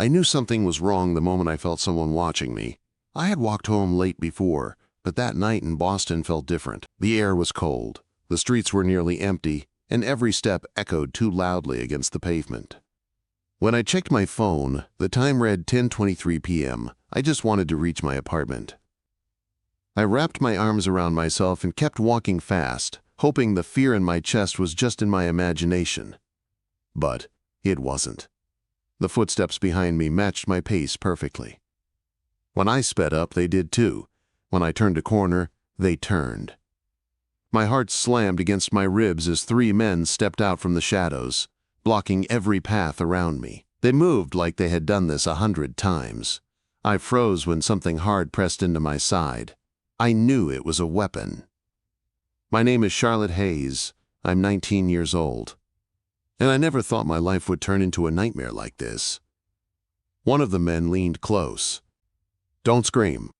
I knew something was wrong the moment I felt someone watching me. I had walked home late before, but that night in Boston felt different. The air was cold, the streets were nearly empty, and every step echoed too loudly against the pavement. When I checked my phone, the time read 10:23 p.m. I just wanted to reach my apartment. I wrapped my arms around myself and kept walking fast, hoping the fear in my chest was just in my imagination. But it wasn't. The footsteps behind me matched my pace perfectly. When I sped up, they did too. When I turned a corner, they turned. My heart slammed against my ribs as three men stepped out from the shadows, blocking every path around me. They moved like they had done this 100 times. I froze when something hard pressed into my side. I knew it was a weapon. My name is Charlotte Hayes. I'm 19 years old. And I never thought my life would turn into a nightmare like this. One of the men leaned close. "Don't scream."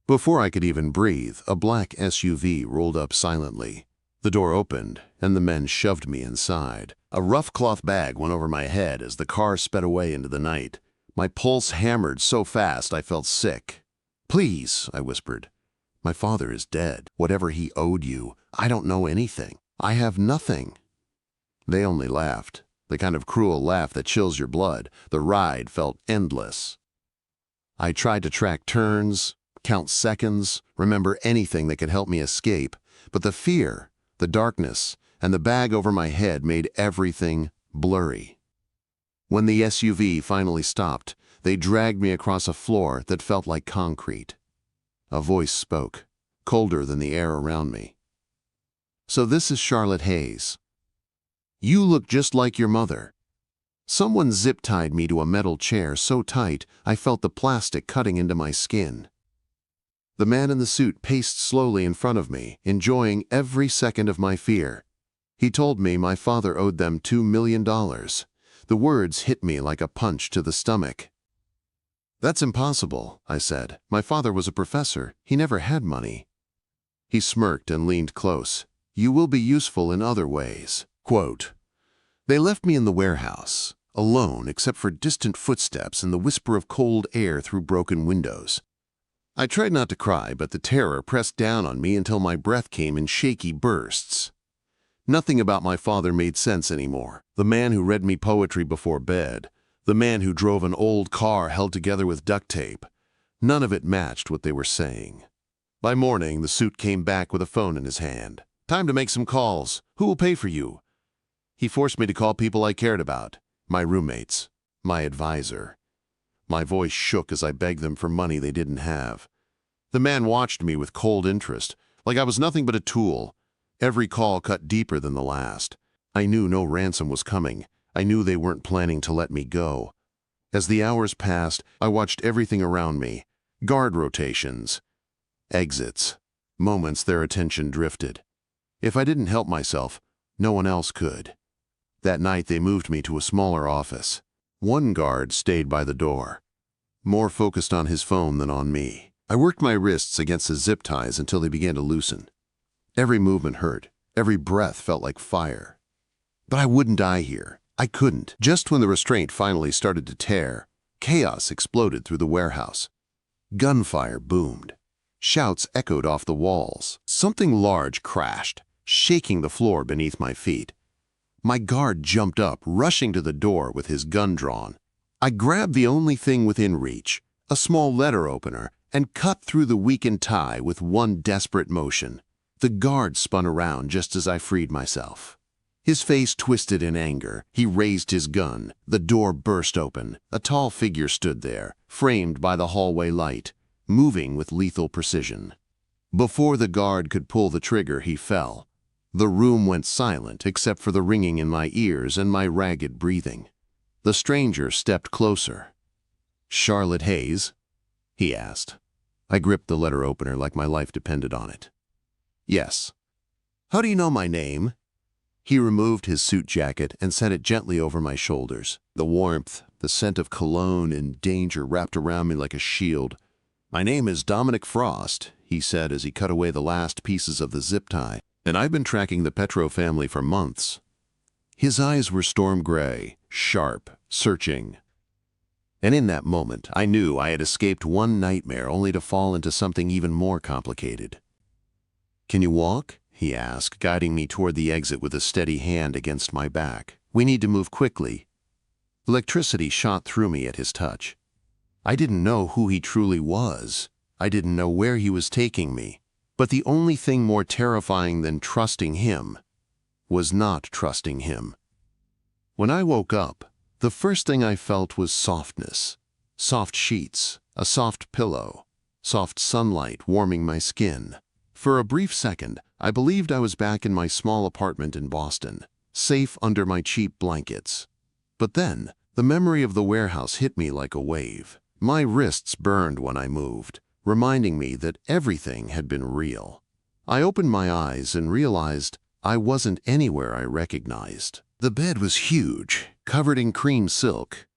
Before I could even breathe, a black SUV rolled up silently. The door opened, and the men shoved me inside. A rough cloth bag went over my head as the car sped away into the night. My pulse hammered so fast I felt sick. "Please," I whispered. "My father is dead. Whatever he owed you, I don't know anything. I have nothing." They only laughed, the kind of cruel laugh that chills your blood. The ride felt endless. I tried to track turns, count seconds, remember anything that could help me escape, but the fear, the darkness, and the bag over my head made everything blurry. When the SUV finally stopped, they dragged me across a floor that felt like concrete. A voice spoke, colder than the air around me. "So this is Charlotte Hayes. You look just like your mother." Someone zip-tied me to a metal chair so tight I felt the plastic cutting into my skin. The man in the suit paced slowly in front of me, enjoying every second of my fear. He told me my father owed them $2 million. The words hit me like a punch to the stomach. "That's impossible," I said. "My father was a professor. He never had money." He smirked and leaned close. "You will be useful in other ways." Quote, "They left me in the warehouse, alone except for distant footsteps and the whisper of cold air through broken windows. I tried not to cry, but the terror pressed down on me until my breath came in shaky bursts. Nothing about my father made sense anymore. The man who read me poetry before bed, the man who drove an old car held together with duct tape, none of it matched what they were saying. By morning, the suit came back with a phone in his hand. "Time to make some calls. Who will pay for you?" He forced me to call people I cared about, my roommates, my advisor. My voice shook as I begged them for money they didn't have. The man watched me with cold interest, like I was nothing but a tool. Every call cut deeper than the last. I knew no ransom was coming. I knew they weren't planning to let me go. As the hours passed, I watched everything around me. Guard rotations, exits, moments their attention drifted. If I didn't help myself, no one else could. That night they moved me to a smaller office. One guard stayed by the door, more focused on his phone than on me. I worked my wrists against the zip ties until they began to loosen. Every movement hurt. Every breath felt like fire. But I wouldn't die here. I couldn't. Just when the restraint finally started to tear, chaos exploded through the warehouse. Gunfire boomed. Shouts echoed off the walls. Something large crashed, shaking the floor beneath my feet. My guard jumped up, rushing to the door with his gun drawn. I grabbed the only thing within reach, a small letter opener, and cut through the weakened tie with one desperate motion. The guard spun around just as I freed myself. His face twisted in anger. He raised his gun. The door burst open. A tall figure stood there, framed by the hallway light, moving with lethal precision. Before the guard could pull the trigger, he fell. The room went silent except for the ringing in my ears and my ragged breathing. The stranger stepped closer. "Charlotte Hayes?" he asked. I gripped the letter opener like my life depended on it. "Yes." "How do you know my name?" He removed his suit jacket and set it gently over my shoulders. The warmth, the scent of cologne and danger wrapped around me like a shield. "My name is Dominic Frost," he said as he cut away the last pieces of the zip tie. "And I've been tracking the Petro family for months." His eyes were storm gray, sharp, searching. And in that moment, I knew I had escaped one nightmare only to fall into something even more complicated. "Can you walk?" he asked, guiding me toward the exit with a steady hand against my back. "We need to move quickly." Electricity shot through me at his touch. I didn't know who he truly was. I didn't know where he was taking me. But the only thing more terrifying than trusting him was not trusting him. When I woke up, the first thing I felt was softness. Soft sheets, a soft pillow, soft sunlight warming my skin. For a brief second, I believed I was back in my small apartment in Boston, safe under my cheap blankets. But then, the memory of the warehouse hit me like a wave. My wrists burned when I moved, reminding me that everything had been real. I opened my eyes and realized I wasn't anywhere I recognized. The bed was huge, covered in cream silk.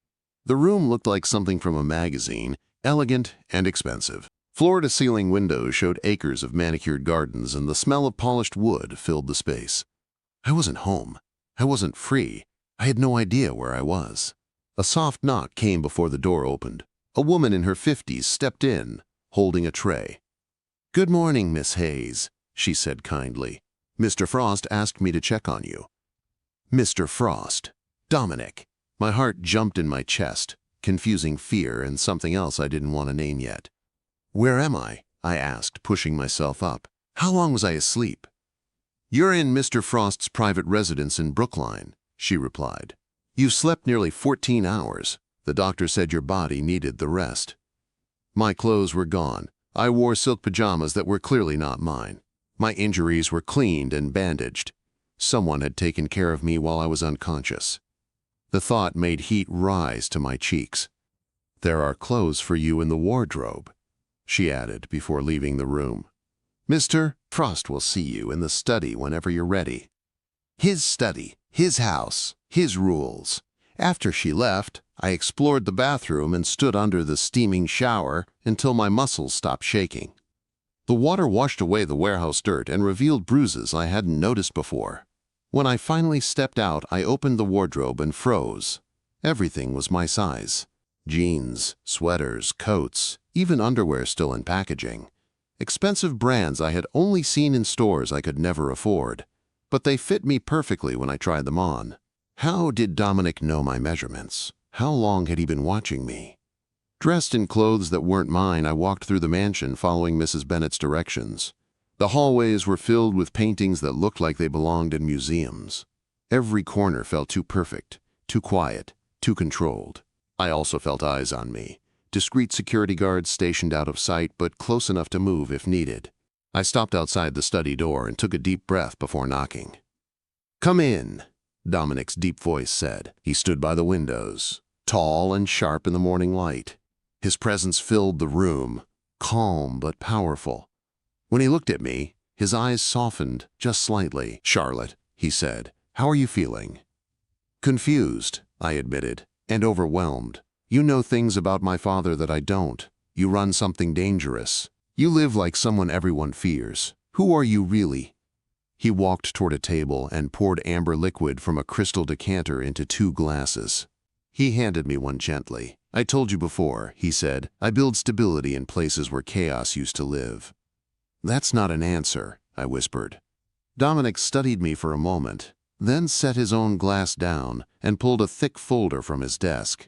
The room looked like something from a magazine, elegant and expensive. Floor-to-ceiling windows showed acres of manicured gardens, and the smell of polished wood filled the space. I wasn't home. I wasn't free. I had no idea where I was. A soft knock came before the door opened. A woman in her 50s stepped in, holding a tray. "Good morning, Miss Hayes," she said kindly. "Mr. Frost asked me to check on you." Mr. Frost. Dominic. My heart jumped in my chest, confusing fear and something else I didn't want to name yet. "Where am I?" I asked, pushing myself up. "How long was I asleep?" "You're in Mr. Frost's private residence in Brookline," she replied. "You've slept nearly 14 hours. The doctor said your body needed the rest." My clothes were gone. I wore silk pajamas that were clearly not mine. My injuries were cleaned and bandaged. Someone had taken care of me while I was unconscious. The thought made heat rise to my cheeks. "There are clothes for you in the wardrobe," she added before leaving the room. "Mr. Frost will see you in the study whenever you're ready." His study, his house, his rules. After she left, I explored the bathroom and stood under the steaming shower until my muscles stopped shaking. The water washed away the warehouse dirt and revealed bruises I hadn't noticed before. When I finally stepped out, I opened the wardrobe and froze. Everything was my size. Jeans, sweaters, coats, even underwear still in packaging. Expensive brands I had only seen in stores I could never afford. But they fit me perfectly when I tried them on. How did Dominic know my measurements? How long had he been watching me? Dressed in clothes that weren't mine, I walked through the mansion following Mrs. Bennett's directions. The hallways were filled with paintings that looked like they belonged in museums. Every corner felt too perfect, too quiet, too controlled. I also felt eyes on me. Discreet security guards stationed out of sight, but close enough to move if needed. I stopped outside the study door and took a deep breath before knocking. "Come in," Dominic's deep voice said. He stood by the windows, tall and sharp in the morning light. His presence filled the room, calm but powerful. When he looked at me, his eyes softened just slightly. "Charlotte," he said, "how are you feeling?" "Confused," I admitted, "and overwhelmed. You know things about my father that I don't. You run something dangerous. You live like someone everyone fears. Who are you really?" He walked toward a table and poured amber liquid from a crystal decanter into 2 glasses. He handed me one gently. "I told you before," he said, "I build stability in places where chaos used to live." "That's not an answer," I whispered. Dominic studied me for a moment, then set his own glass down and pulled a thick folder from his desk.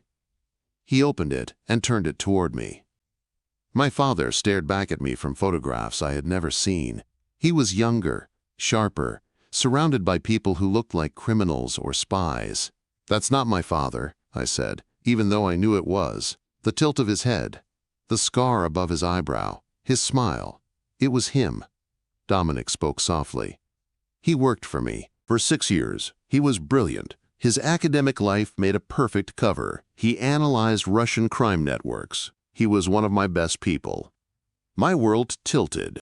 He opened it and turned it toward me. My father stared back at me from photographs I had never seen. He was younger, sharper, surrounded by people who looked like criminals or spies. "That's not my father," I said, even though I knew it was. The tilt of his head, the scar above his eyebrow, his smile. It was him. Dominic spoke softly. "He worked for me. For 6 years. He was brilliant. His academic life made a perfect cover. He analyzed Russian crime networks. He was one of my best people." My world tilted.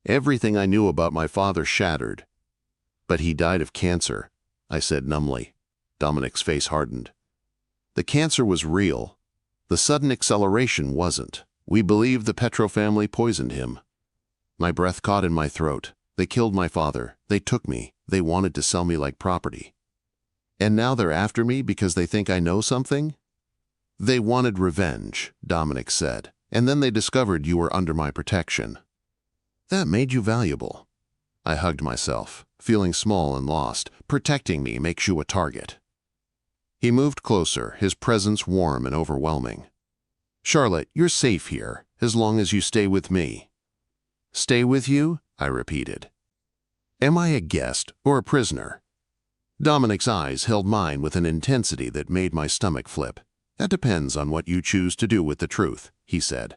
Everything I knew about my father shattered. "But he died of cancer," I said numbly. Dominic's face hardened. "The cancer was real. The sudden acceleration wasn't. We believe the Petro family poisoned him." My breath caught in my throat. "They killed my father. They took me. They wanted to sell me like property. And now they're after me because they think I know something?" They wanted revenge, Dominic said, and then they discovered you were under my protection. That made you valuable. I hugged myself, feeling small and lost. Protecting me makes you a target. He moved closer, his presence warm and overwhelming. Charlotte, you're safe here, as long as you stay with me. Stay with you? I repeated. Am I a guest or a prisoner? Dominic's eyes held mine with an intensity that made my stomach flip. That depends on what you choose to do with the truth, he said.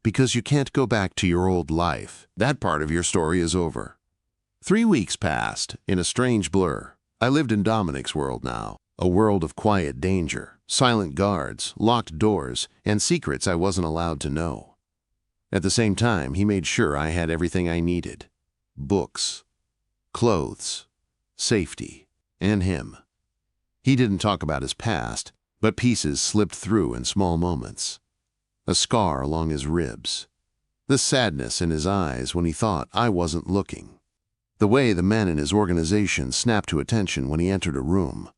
Because you can't go back to your old life. That part of your story is over. 3 weeks passed, in a strange blur. I lived in Dominic's world now, a world of quiet danger, silent guards, locked doors, and secrets I wasn't allowed to know. At the same time, he made sure I had everything I needed. Books, clothes, safety, and him. He didn't talk about his past, but pieces slipped through in small moments. A scar along his ribs. The sadness in his eyes when he thought I wasn't looking. The way the men in his organization snapped to attention when he entered a room.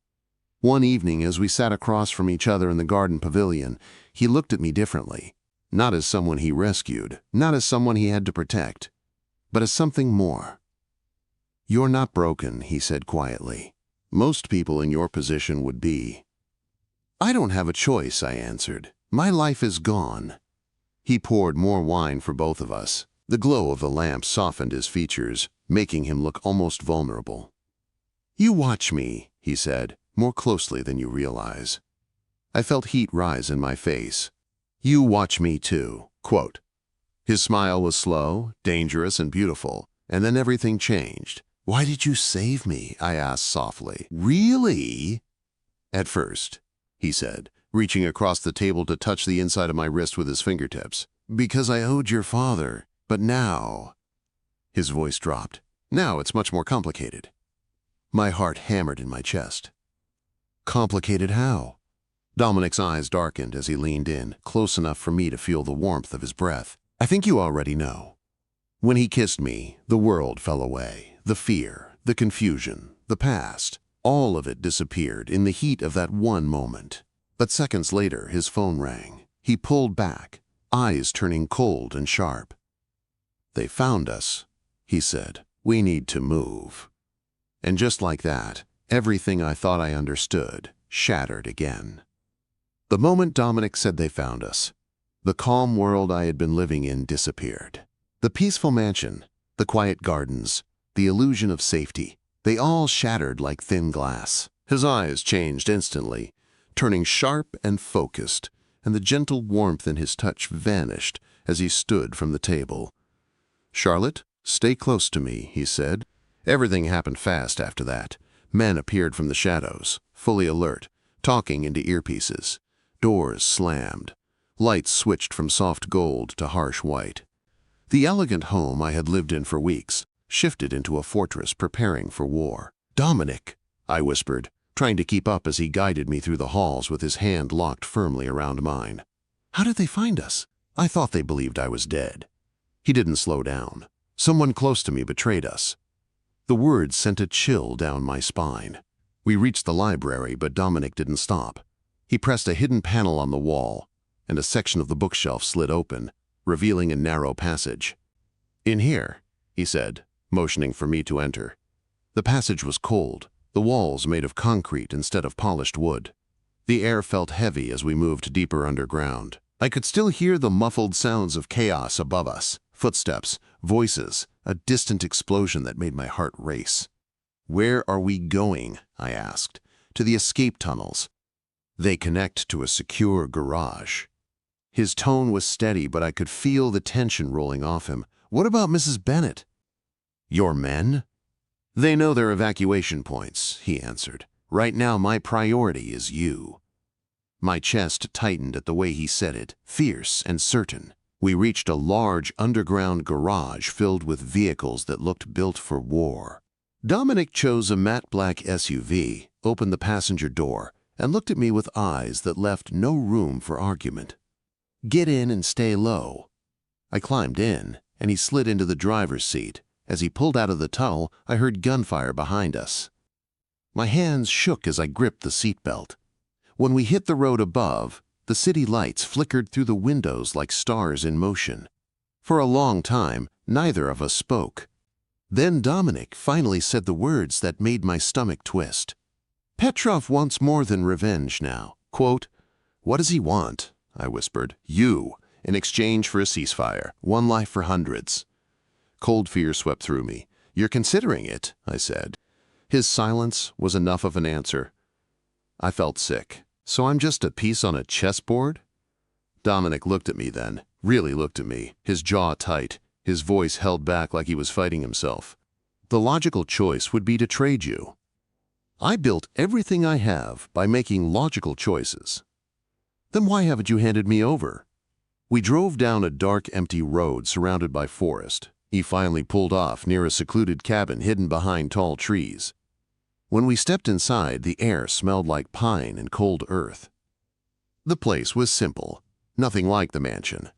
One evening, as we sat across from each other in the garden pavilion, he looked at me differently. Not as someone he rescued, not as someone he had to protect, but as something more. You're not broken, he said quietly. Most people in your position would be. I don't have a choice, I answered. My life is gone. He poured more wine for both of us. The glow of the lamp softened his features, making him look almost vulnerable. You watch me, he said, more closely than you realize. I felt heat rise in my face. You watch me too. Quote. His smile was slow, dangerous, and beautiful, and then everything changed. Why did you save me? I asked softly. Really? At first, he said, reaching across the table to touch the inside of my wrist with his fingertips. Because I owed your father, but now... His voice dropped. Now it's much more complicated. My heart hammered in my chest. Complicated how? Dominic's eyes darkened as he leaned in, close enough for me to feel the warmth of his breath. I think you already know. When he kissed me, the world fell away. The fear, the confusion, the past, all of it disappeared in the heat of that one moment. But seconds later, his phone rang. He pulled back, eyes turning cold and sharp. They found us, he said. We need to move. And just like that, everything I thought I understood shattered again. The moment Dominic said they found us, the calm world I had been living in disappeared. The peaceful mansion, the quiet gardens, the illusion of safety, they all shattered like thin glass. His eyes changed instantly, turning sharp and focused, and the gentle warmth in his touch vanished as he stood from the table. Charlotte, stay close to me, he said. Everything happened fast after that. Men appeared from the shadows, fully alert, talking into earpieces. Doors slammed. Lights switched from soft gold to harsh white. The elegant home I had lived in for weeks shifted into a fortress preparing for war. Dominic, I whispered, trying to keep up as he guided me through the halls with his hand locked firmly around mine. How did they find us? I thought they believed I was dead. He didn't slow down. Someone close to me betrayed us. The words sent a chill down my spine. We reached the library, but Dominic didn't stop. He pressed a hidden panel on the wall, and a section of the bookshelf slid open, revealing a narrow passage. In here, he said, motioning for me to enter. The passage was cold, the walls made of concrete instead of polished wood. The air felt heavy as we moved deeper underground. I could still hear the muffled sounds of chaos above us, footsteps, voices, a distant explosion that made my heart race. Where are we going? I asked. To the escape tunnels. They connect to a secure garage. His tone was steady, but I could feel the tension rolling off him. What about Mrs. Bennett? Your men? They know their evacuation points, he answered. Right now, my priority is you. My chest tightened at the way he said it, fierce and certain. We reached a large underground garage filled with vehicles that looked built for war. Dominic chose a matte black SUV, opened the passenger door, and looked at me with eyes that left no room for argument. Get in and stay low. I climbed in, and he slid into the driver's seat. As he pulled out of the tunnel, I heard gunfire behind us. My hands shook as I gripped the seatbelt. When we hit the road above, The city lights flickered through the windows like stars in motion. For a long time, neither of us spoke. Then Dominic finally said the words that made my stomach twist. Petrov wants more than revenge now. Quote, "What does he want?" I whispered. "You, in exchange for a ceasefire. One life for hundreds." Cold fear swept through me. "You're considering it," I said. His silence was enough of an answer. I felt sick. "So I'm just a piece on a chessboard?" Dominic looked at me then, really looked at me, his jaw tight, his voice held back like he was fighting himself. "The logical choice would be to trade you. I built everything I have by making logical choices. Then why haven't you handed me over?" We drove down a dark, empty road surrounded by forest. He finally pulled off near a secluded cabin hidden behind tall trees. When we stepped inside, the air smelled like pine and cold earth. The place was simple, nothing like the mansion.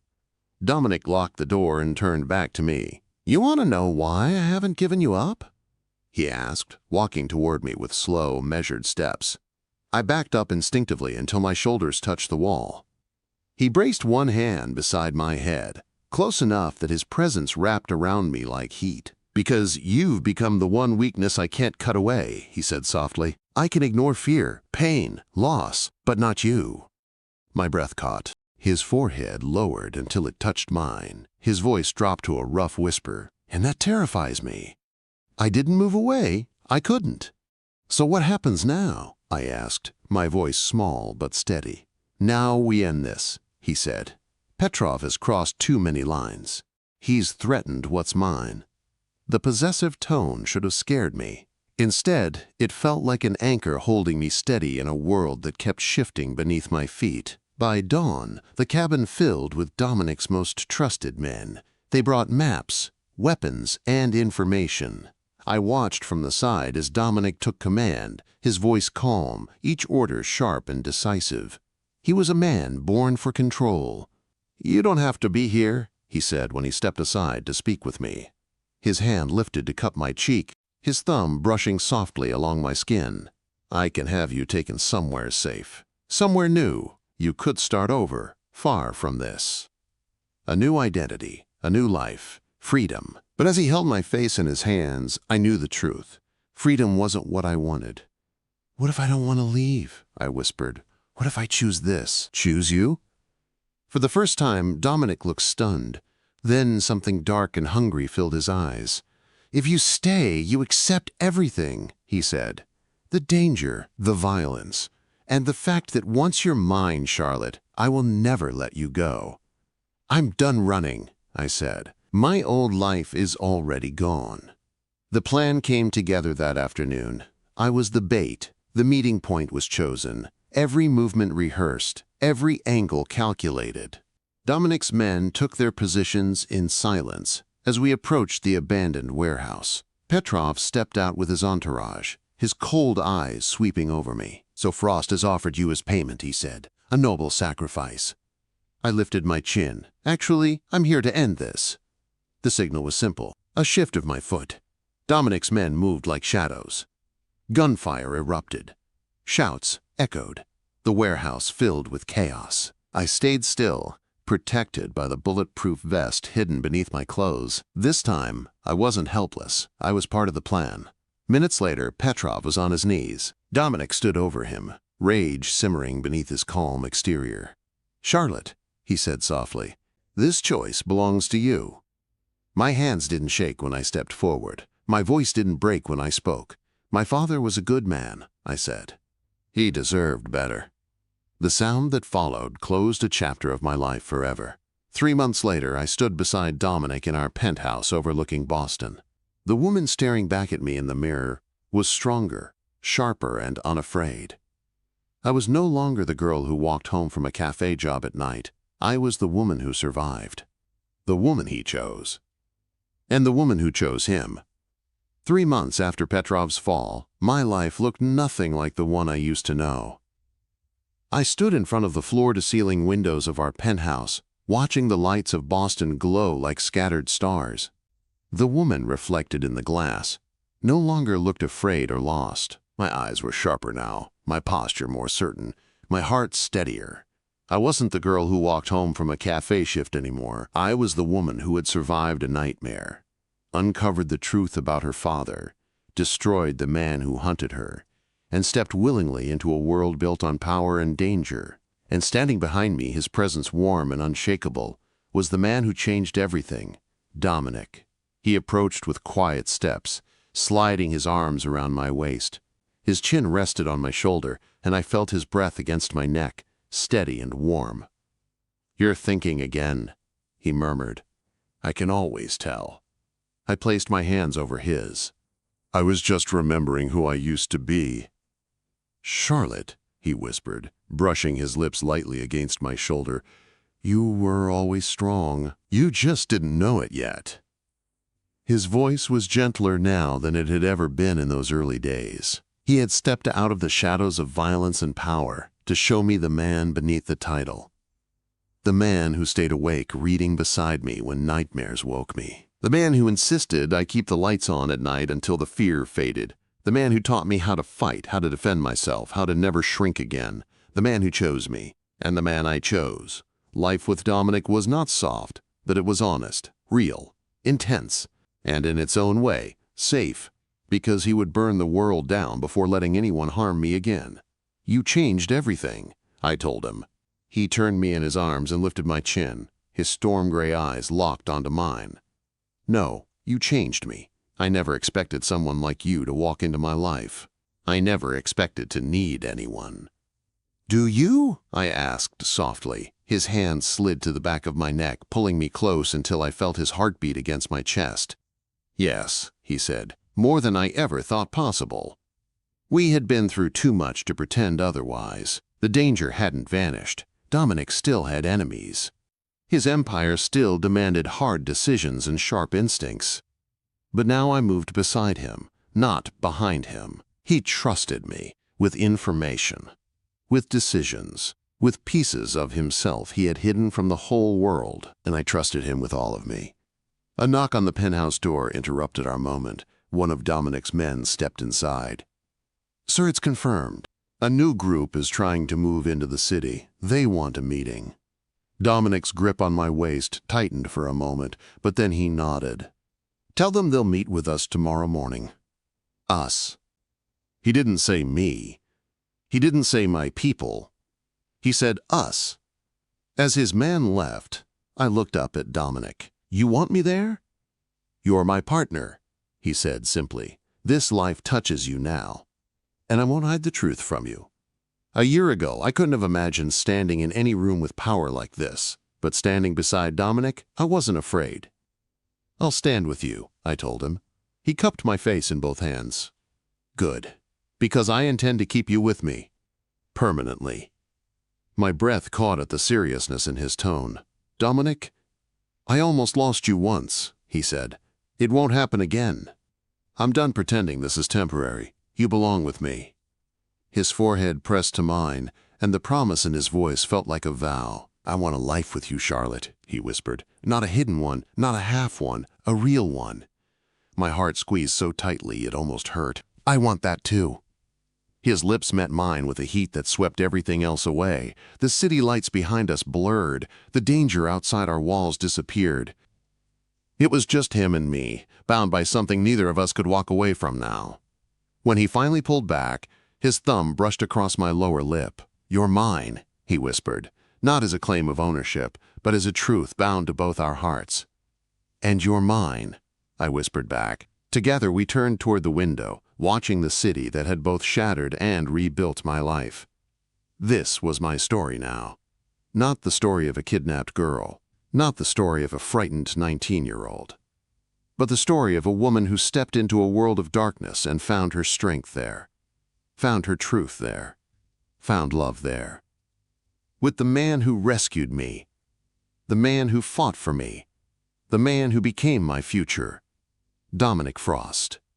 Dominic locked the door and turned back to me. "You want to know why I haven't given you up?" he asked, walking toward me with slow, measured steps. I backed up instinctively until my shoulders touched the wall. He braced one hand beside my head, close enough that his presence wrapped around me like heat. "Because you've become the one weakness I can't cut away," he said softly. "I can ignore fear, pain, loss, but not you." My breath caught. His forehead lowered until it touched mine. His voice dropped to a rough whisper, "And that terrifies me." I didn't move away. I couldn't. "So what happens now?" I asked, my voice small but steady. "Now we end this," he said. "Petrov has crossed too many lines. He's threatened what's mine." The possessive tone should have scared me. Instead, it felt like an anchor holding me steady in a world that kept shifting beneath my feet. By dawn, the cabin filled with Dominic's most trusted men. They brought maps, weapons, and information. I watched from the side as Dominic took command, his voice calm, each order sharp and decisive. He was a man born for control. "You don't have to be here," he said when he stepped aside to speak with me. His hand lifted to cup my cheek, his thumb brushing softly along my skin. "I can have you taken somewhere safe, somewhere new. You could start over, far from this. A new identity, a new life, freedom." But as he held my face in his hands, I knew the truth. Freedom wasn't what I wanted. "What if I don't want to leave?" I whispered. "What if I choose this?" "Choose you?" For the first time, Dominic looked stunned. Then something dark and hungry filled his eyes. "If you stay, you accept everything," he said. "The danger, the violence, and the fact that once you're mine, Charlotte, I will never let you go." "I'm done running," I said. "My old life is already gone." The plan came together that afternoon. I was the bait. The meeting point was chosen. Every movement rehearsed, every angle calculated. Dominic's men took their positions in silence as we approached the abandoned warehouse. Petrov stepped out with his entourage, his cold eyes sweeping over me. "So Frost has offered you as payment," he said. "A noble sacrifice." I lifted my chin. "Actually, I'm here to end this." The signal was simple, a shift of my foot. Dominic's men moved like shadows. Gunfire erupted. Shouts echoed. The warehouse filled with chaos. I stayed still, protected by the bulletproof vest hidden beneath my clothes. This time, I wasn't helpless. I was part of the plan. Minutes later, Petrov was on his knees. Dominic stood over him, rage simmering beneath his calm exterior. "Charlotte," he said softly, "this choice belongs to you." My hands didn't shake when I stepped forward. My voice didn't break when I spoke. "My father was a good man," I said. "He deserved better." The sound that followed closed a chapter of my life forever. 3 months later, I stood beside Dominic in our penthouse overlooking Boston. The woman staring back at me in the mirror was stronger, sharper, and unafraid. I was no longer the girl who walked home from a cafe job at night. I was the woman who survived. The woman he chose. And the woman who chose him. 3 months after Petrov's fall, my life looked nothing like the one I used to know. I stood in front of the floor-to-ceiling windows of our penthouse, watching the lights of Boston glow like scattered stars. The woman reflected in the glass no longer looked afraid or lost. My eyes were sharper now, my posture more certain, my heart steadier. I wasn't the girl who walked home from a cafe shift anymore. I was the woman who had survived a nightmare, uncovered the truth about her father, destroyed the man who hunted her, and stepped willingly into a world built on power and danger. And standing behind me, his presence warm and unshakable, was the man who changed everything, Dominic. He approached with quiet steps, sliding his arms around my waist. His chin rested on my shoulder, and I felt his breath against my neck, steady and warm. "You're thinking again," he murmured. "I can always tell." I placed my hands over his. "I was just remembering who I used to be." "Charlotte," he whispered, brushing his lips lightly against my shoulder, "you were always strong. You just didn't know it yet." His voice was gentler now than it had ever been in those early days. He had stepped out of the shadows of violence and power to show me the man beneath the title. The man who stayed awake reading beside me when nightmares woke me. The man who insisted I keep the lights on at night until the fear faded. The man who taught me how to fight, how to defend myself, how to never shrink again. The man who chose me, and the man I chose. Life with Dominic was not soft, but it was honest, real, intense, and in its own way, safe, because he would burn the world down before letting anyone harm me again. "You changed everything," I told him. He turned me in his arms and lifted my chin, his storm gray eyes locked onto mine. "No, you changed me. I never expected someone like you to walk into my life. I never expected to need anyone." "Do you?" I asked softly. His hand slid to the back of my neck, pulling me close until I felt his heartbeat against my chest. "Yes," he said, "more than I ever thought possible." We had been through too much to pretend otherwise. The danger hadn't vanished. Dominic still had enemies. His empire still demanded hard decisions and sharp instincts. But now I moved beside him, not behind him. He trusted me with information, with decisions, with pieces of himself he had hidden from the whole world, and I trusted him with all of me. A knock on the penthouse door interrupted our moment. One of Dominic's men stepped inside. "Sir, it's confirmed. A new group is trying to move into the city. They want a meeting." Dominic's grip on my waist tightened for a moment, but then he nodded. "Tell them they'll meet with us tomorrow morning." Us. He didn't say me. He didn't say my people. He said us. As his man left, I looked up at Dominic. "You want me there?" "You're my partner," he said simply. "This life touches you now. And I won't hide the truth from you. A year ago, I couldn't have imagined standing in any room with power like this, but standing beside Dominic, I wasn't afraid." "I'll stand with you," I told him. He cupped my face in both hands. "Good, because I intend to keep you with me. Permanently." My breath caught at the seriousness in his tone. "Dominic, I almost lost you once," he said. "It won't happen again. I'm done pretending this is temporary. You belong with me." His forehead pressed to mine, and the promise in his voice felt like a vow. "I want a life with you, Charlotte," he whispered. "Not a hidden one, not a half one, a real one." My heart squeezed so tightly it almost hurt. "I want that too." His lips met mine with a heat that swept everything else away. The city lights behind us blurred. The danger outside our walls disappeared. It was just him and me, bound by something neither of us could walk away from now. When he finally pulled back, his thumb brushed across my lower lip. "You're mine," he whispered, not as a claim of ownership, but as a truth bound to both our hearts. "And you're mine," I whispered back. Together we turned toward the window, watching the city that had both shattered and rebuilt my life. This was my story now. Not the story of a kidnapped girl, not the story of a frightened 19-year-old, but the story of a woman who stepped into a world of darkness and found her strength there, found her truth there, found love there. With the man who rescued me, the man who fought for me, the man who became my future, Dominic Frost.